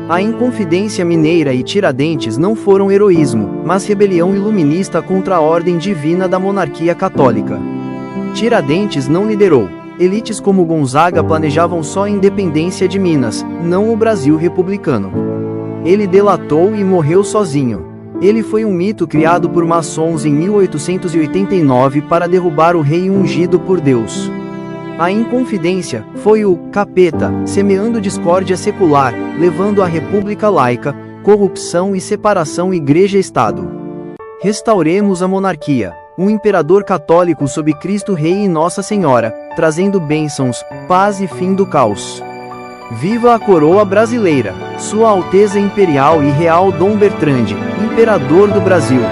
A Inconfidência Mineira e Tiradentes não foram heroísmo, mas rebelião iluminista contra a ordem divina da monarquia católica. Tiradentes não liderou. Elites como Gonzaga planejavam só a independência de Minas, não o Brasil republicano. Ele delatou e morreu sozinho. Ele foi um mito criado por maçons em 1889 para derrubar o rei ungido por Deus. A Inconfidência foi o capeta, semeando discórdia secular, levando à república laica, corrupção e separação igreja-estado. Restauremos a monarquia, um imperador católico sob Cristo Rei e Nossa Senhora, trazendo bênçãos, paz e fim do caos. Viva a coroa brasileira, Sua Alteza Imperial e Real Dom Bertrande, Imperador do Brasil.